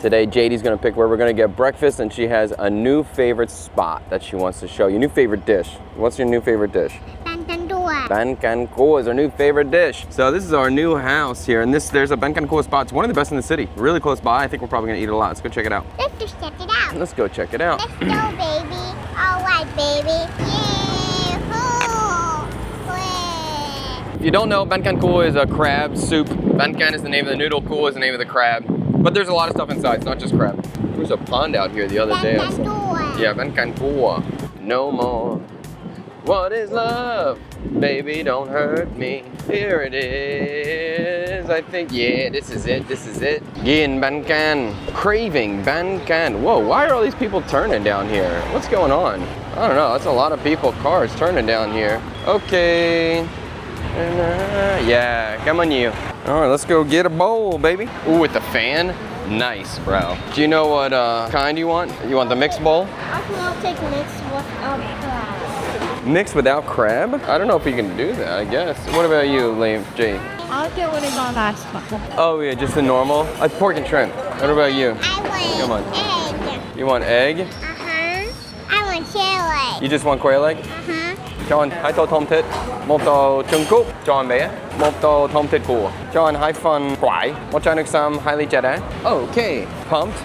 Today, JD's gonna pick where we're gonna get breakfast, and she has a new favorite spot that she wants to show you. New favorite dish. What's your new favorite dish? Bánh canh cua. Bánh canh cua is our new favorite dish. So this is our new house here, and there's a bánh canh cua spot. It's one of the best in the city. Really close by. I think we're probably gonna eat it a lot. Let's go check it out. Let's just check it out. Let's go check it out. Let's go, baby. All right, baby. If you don't know, bánh canh cua is a crab soup. Bánh canh is the name of the noodle, cua is the name of the crab. But there's a lot of stuff inside, it's not just crab. There was a pond out here the other day. Yeah, bánh canh cua. No more. What is love? Baby, don't hurt me. Here it is. I think, yeah, this is it. This is it. Ghiền bánh canh. Craving bánh canh. Whoa, why are all these people turning down here? What's going on? I don't know. That's a lot of people, cars turning down here. Okay. Yeah, come on you. All right, let's go get a bowl, baby. Ooh, with the fan? Nice, bro. Do you know what kind you want? You want the mixed bowl? I think I'll take mixed without crab. Mixed without crab? I don't know if you can do that, I guess. What about you, Jay? I'll get what is on last one. Oh yeah, just the normal? Pork and shrimp. What about you? I Come on. want egg. You want egg? Uh-huh. I want chili. You just want quail egg? Uh-huh. Cho anh 2 tô tôm thịt, 1 tô trứng cút, cho anh bé, 1 tô tôm thịt cua, cho anh 2 phần quải, 1 chai nước sâm, 2 ly trà đá. Okay, pumped.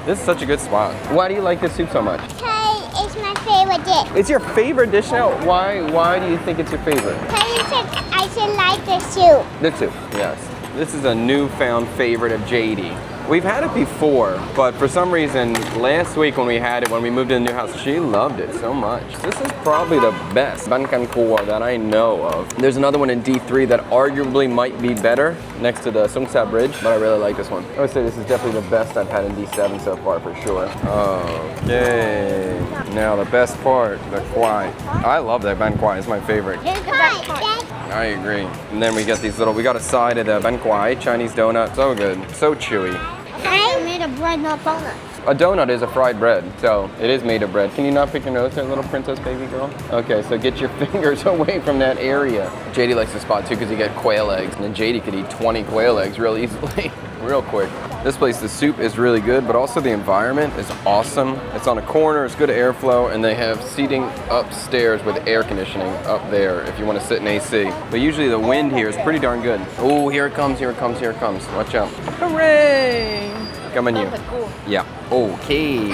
This is such a good spot. Why do you like this soup so much? Because it's my favorite dish. It's your favorite dish now? Why do you think it's your favorite? Because I should like the soup. The soup, yes. This is a newfound favorite of JD. We've had it before, but for some reason, last week when we had it, when we moved to the new house, she loved it so much. This is probably the best bánh canh cua that I know of. There's another one in D3 that arguably might be better next to the Sungsha Bridge, but I really like this one. I would say this is definitely the best I've had in D7 so far, for sure. Okay, now the best part, the kwai. I love that bánh kwai, it's my favorite. Here's the best part. I agree. And then we get these little, we got a side of the bánh kwai, Chinese donut, so good, so chewy. I made a bread, not donut. A donut is a fried bread, so it is made of bread. Can you not pick your nose there, little princess baby girl? Okay, so get your fingers away from that area. JD likes the spot too because you get quail eggs, and then JD could eat 20 quail eggs real easily, real quick. This place, the soup is really good, but also the environment is awesome. It's on a corner, it's good airflow, and they have seating upstairs with air conditioning up there if you want to sit in AC. But usually the wind here is pretty darn good. Oh, here it comes, here it comes, here it comes. Watch out. Hooray! Come on you. Yeah. Okay.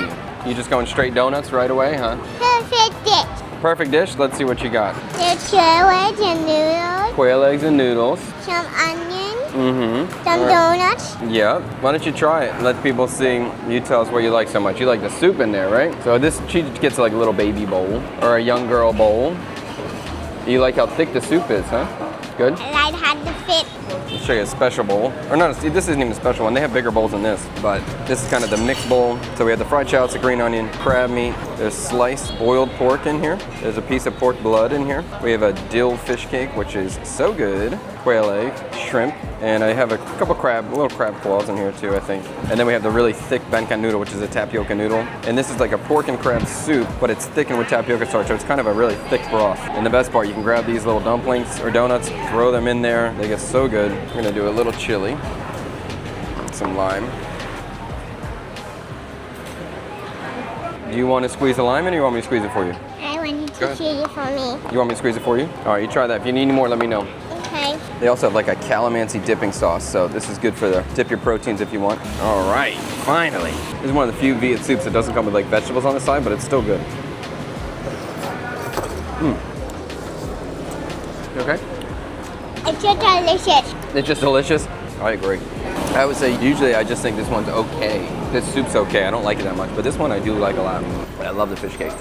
You just going straight donuts right away, huh? Perfect dish. Perfect dish. Let's see what you got. There's eggs and noodles. Quail eggs and noodles. Some onions. Mm-hmm. Some donuts. Yeah. Why don't you try it and let people see, you tell us what you like so much. You like the soup in there, right? So she gets like a little baby bowl or a young girl bowl. You like how thick the soup is, huh? Good? I like how to fit. Let's show you a special bowl. Or not, this isn't even a special one. They have bigger bowls than this, but this is kind of the mixed bowl. So we have the fried shallots, the green onion, crab meat. There's sliced boiled pork in here. There's a piece of pork blood in here. We have a dill fish cake, which is so good. Quail egg, shrimp, and I have a couple little crab claws in here too, I think. And then we have the really thick bánh canh noodle, which is a tapioca noodle. And this is like a pork and crab soup, but it's thickened with tapioca starch, so it's kind of a really thick broth. And the best part, you can grab these little dumplings or donuts, throw them in there. They get so good. We're gonna do a little chili, some lime. Do you want to squeeze the lime in, or you want me to squeeze it for you? I want you to squeeze it for me. You want me to squeeze it for you? All right, you try that. If you need any more, let me know. Okay. They also have like a calamansi dipping sauce, so this is good for dip your proteins if you want. All right, finally. This is one of the few Viet soups that doesn't come with like vegetables on the side, but it's still good. You okay? It's just delicious. It's just delicious? I agree. I would say usually I just think this one's okay. This soup's okay, I don't like it that much, but this one I do like a lot. I love the fish cake.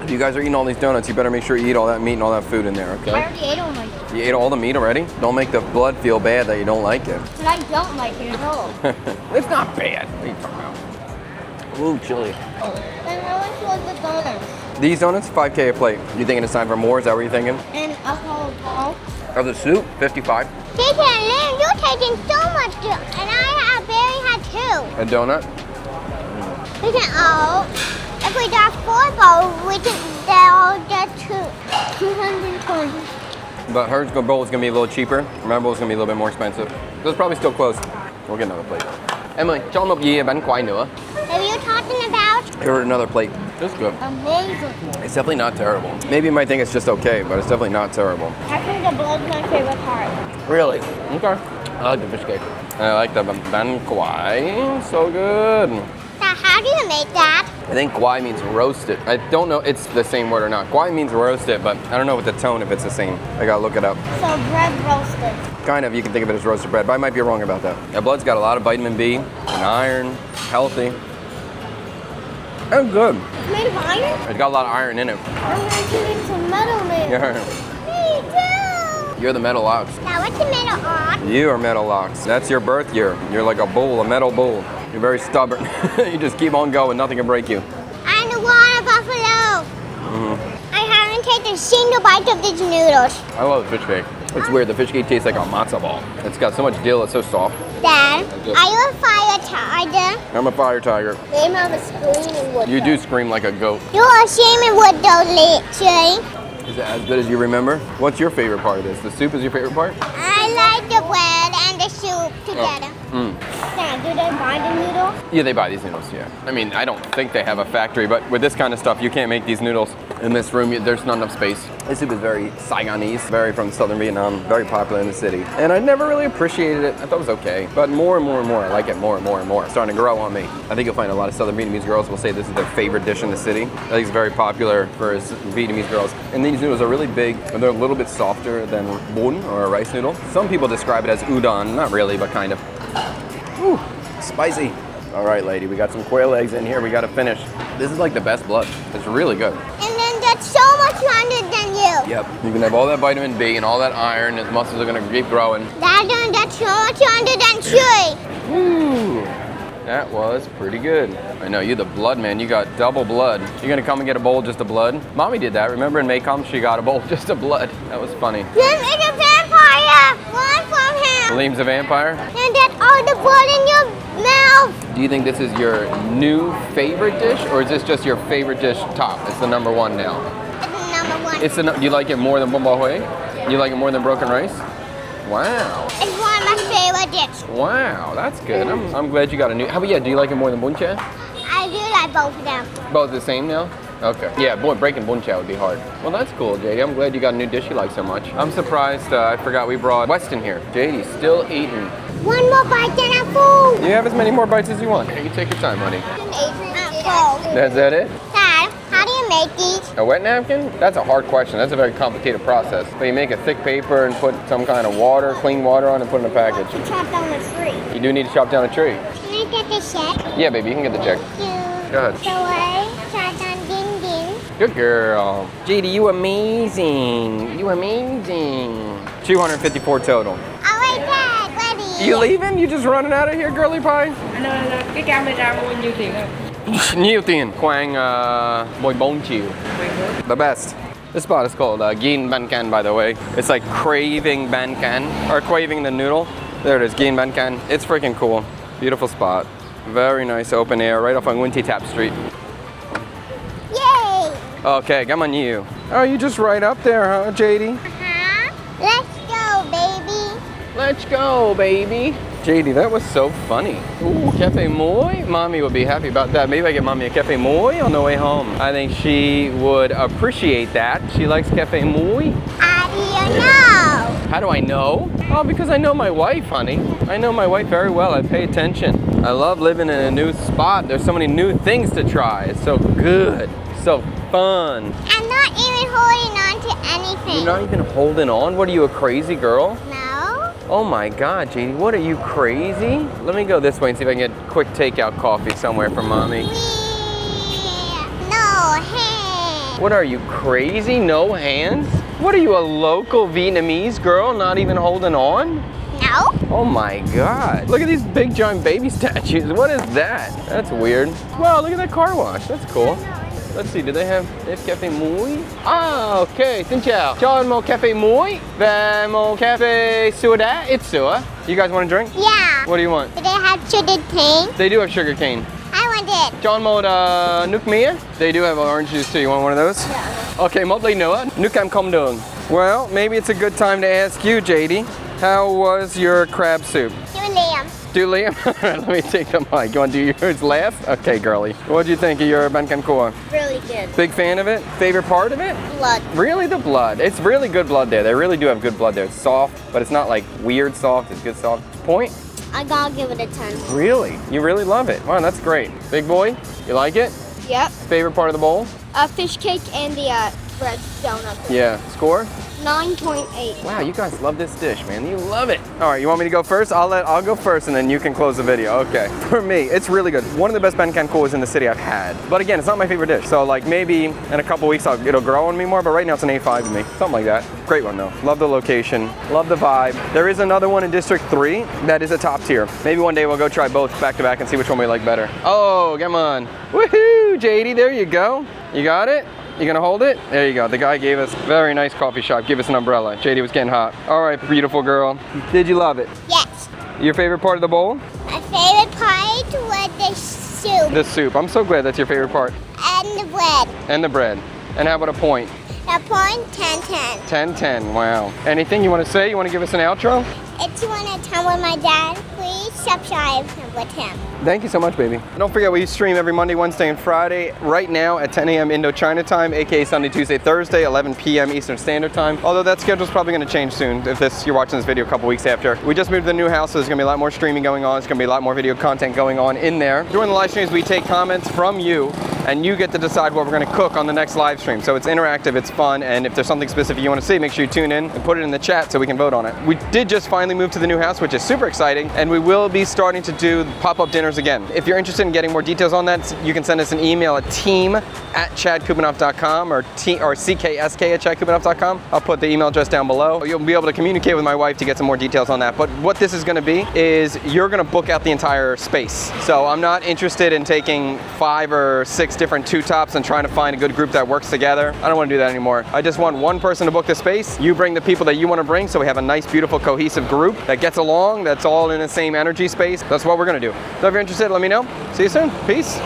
If you guys are eating all these donuts, you better make sure you eat all that meat and all that food in there, okay? I already ate all my food. You ate all the meat already? Don't make the blood feel bad that you don't like it. But I don't like it at all. It's not bad. What are you talking about? Ooh, chili. And how much was the donuts? These donuts, 5K a plate. You thinking it's time for more? Is that what you're thinking? And alcohol? Of the soup, 55. Jason and Lynn, you're taking so much soup, and I have barely had two. A donut? We can all, if we got 4 bowls, we can all get 220. But hers bowl is gonna be a little cheaper. My bowl is gonna be a little bit more expensive. So it's probably still close. We'll get another plate. Emily, cho anh một dĩa bánh quay nữa. Have you talking about? Here, another plate. It's good. Amazing. It's definitely not terrible. Maybe you might think it's just okay, but it's definitely not terrible. I think the blood's my favorite part. Really? Okay. I like the fish cake. I like the bánh quay. So good. Now, how do you make that? I think quay means roasted. I don't know if it's the same word or not. Quay means roasted, but I don't know with the tone if it's the same. I gotta look it up. So bread roasted. Kind of, you can think of it as roasted bread, but I might be wrong about that. The blood's got a lot of vitamin B and iron, healthy. And good. It's made of iron? It's got a lot of iron in it. I'm going to need some metal man. Yeah. Me too. You're the metal ox. Now, what's the middle on? You are metal ox. That's your birth year. You're like a bull, a metal bull. You're very stubborn. You just keep on going, nothing can break you. I'm the water buffalo. I haven't taken a single bite of these noodles. I love the fish cake. It's weird, the fish cake tastes like a matzo ball. It's got so much dill, it's so soft. Dad, are you a fire tiger? I'm a fire tiger. They have a screaming wood. You do scream like a goat. You're a shaman wood though, Jay. Is it as good as you remember? What's your favorite part of this? The soup is your favorite part? I like the bread and the soup together. Dad, do they buy the noodles? Yeah, they buy these noodles, yeah. I mean, I don't think they have a factory, but with this kind of stuff, you can't make these noodles in this room. There's not enough space. This soup is very Saigonese, very from southern Vietnam, very popular in the city. And I never really appreciated it. I thought it was okay. But more and more and more, I like it more and more and more. It's starting to grow on me. I think you'll find a lot of southern Vietnamese girls will say this is their favorite dish in the city. I think it's very popular for Vietnamese girls. And these noodles are really big, and they're a little bit softer than bún or a rice noodle. Some people describe it as udon. Not really, but kind of. Whew, spicy. All right, lady, we got some quail eggs in here. We got to finish. This is like the best blood. It's really good. And then that's so much longer than you. Yep, you can have all that vitamin B and all that iron. His muscles are gonna keep growing. That's so much longer than Chewy. Woo! That was pretty good. I know, you're the blood man. You got double blood. You're gonna come and get a bowl just of blood? Mommy did that. Remember in Maycomb, she got a bowl just of blood. That was funny. Then it's a vampire. Run from him. Liam's a vampire? And that's all the blood in your mouth. Do you think this is your new favorite dish, or is this just your favorite dish top? It's the number one now. It's the number one. Do you like it more than bún bò Huế? You like it more than broken rice? Wow. It's one of my favorite dishes. Wow, that's good. I'm glad you got a new. How about do you like it more than bún chả? I do like both of them. Both the same now? Okay. Yeah, breaking bún chả would be hard. Well, that's cool, JD. I'm glad you got a new dish you like so much. I'm surprised I forgot we brought Weston here. JD's still eating. One more bite, then I'm full. You have as many more bites as you want. You take your time, honey. I'm full. That's that it? Dad, how do you make these? A wet napkin? That's a hard question. That's a very complicated process. But you make a thick paper and put some kind of water, clean water on and put it in a package. To chop down a tree. You do need to chop down a tree. Can I get the check? Yeah, baby, you can get the check. Thank you. Go ahead. So I chop down din din. Good girl. JD, you amazing. You amazing. 254 total. All right, Dad, ready. You leaving? You just running out of here, girly pie? Cái camera mua nhiêu tiền không? Nhiều tiền. Khoảng 14 triệu. The best. This spot is called Ghiền Bánh Canh, by the way. It's like craving bánh canh, or craving the noodle. There it is, Ghiền Bánh Canh. It's freaking cool. Beautiful spot. Very nice open air, right off on Winty Tap Street. Yay. Okay, come on you. Oh, you just right up there, huh, JD? Let's go, baby. Let's go, baby. JD, that was so funny. Ooh, cafe moi. Mommy would be happy about that. Maybe I get mommy a cafe moi on the way home. I think she would appreciate that. She likes cafe moi. How do you know? How do I know? Oh, because I know my wife, honey. I know my wife very well. I pay attention. I love living in a new spot. There's so many new things to try. It's so good. So fun. I'm not even holding on to anything. You're not even holding on? What are you, a crazy girl? No. Oh my God, JD, what are you, crazy? Let me go this way and see if I can get quick takeout coffee somewhere for mommy. No hands. What are you, crazy? No hands? What are you, a local Vietnamese girl not even holding on? No. Oh my God. Look at these big giant baby statues. What is that? That's weird. Wow, look at that car wash. That's cool. Let's see, do they have cafe muối? Ah, okay, xin chào. Cho anh một cafe muối và một cafe sữa đá, ít sữa. You guys want a drink? Yeah. What do you want? Do they have sugar cane? They do have sugar cane. I want it. Cho anh một nước mía. They do have orange juice too. You want one of those? Yeah. Okay, một ly nữa. Nước cam không đường. Well, maybe it's a good time to ask you, JD. How was your crab soup? You and Liam. Do Liam? Let me take the mic. You want to do yours last? Okay, girly. What'd you think of your Bánh Canh? Really good. Big fan of it? Favorite part of it? Blood. Really, the blood. It's really good blood there. They really do have good blood there. It's soft, but it's not like weird soft. It's good soft. Point? I gotta give it a 10. Really? You really love it. Wow, that's great. Big boy, you like it? Yep. Favorite part of the bowl? Fish cake and the bread donut. Yeah. Score? 9.8. Wow, you guys love this dish, man. You love it. All right, you want me to go first? I'll go first, and then you can close the video. Okay. For me, it's really good. One of the best Bánh Canh in the city I've had. But again, it's not my favorite dish. So like maybe in a couple weeks it'll grow on me more. But right now it's an 8.5 to me. Something like that. Great one though. Love the location. Love the vibe. There is another one in District 3 that is a top tier. Maybe one day we'll go try both back to back and see which one we like better. Oh, come on. Woohoo, JD. There you go. You got it? You gonna hold it? There you go. The guy gave us very nice coffee shop. Give us an umbrella. JD was getting hot. All right, beautiful girl. Did you love it? Yes. Your favorite part of the bowl? My favorite part was the soup The soup. I'm so glad that's your favorite part. and the bread. And the bread. And how about a point? The point 10-10. 10-10. Wow. Anything you want to say? You want to give us an outro? If you want to time with my dad, please subscribe with him. Thank you so much, baby. Don't forget, we stream every Monday, Wednesday, and Friday right now at 10 a.m. Indochina time, aka Sunday, Tuesday, Thursday, 11 p.m. Eastern Standard Time. Although that schedule's probably going to change soon if you're watching this video a couple weeks after. We just moved to the new house, so there's going to be a lot more streaming going on. There's going to be a lot more video content going on in there. During the live streams, we take comments from you, and you get to decide what we're going to cook on the next live stream. So it's interactive, it's fun, and if there's something specific you want to see, make sure you tune in and put it in the chat so we can vote on it. We did just finally move to the new house, which is super exciting, and we will be starting to do pop-up dinners again. If you're interested in getting more details on that, you can send us an email at team@chadkubanoff.com or CKSK@chadkubanoff.com. I'll put the email address down below. You'll be able to communicate with my wife to get some more details on that. But what this is going to be is you're going to book out the entire space. So I'm not interested in taking 5 or 6 different two-tops and trying to find a good group that works together. I don't want to do that anymore. I just want one person to book the space. You bring the people that you want to bring, so we have a nice, beautiful, cohesive group that gets along, that's all in the same energy space. That's what we're going to do. So if you're interested, let me know. See you soon. Peace.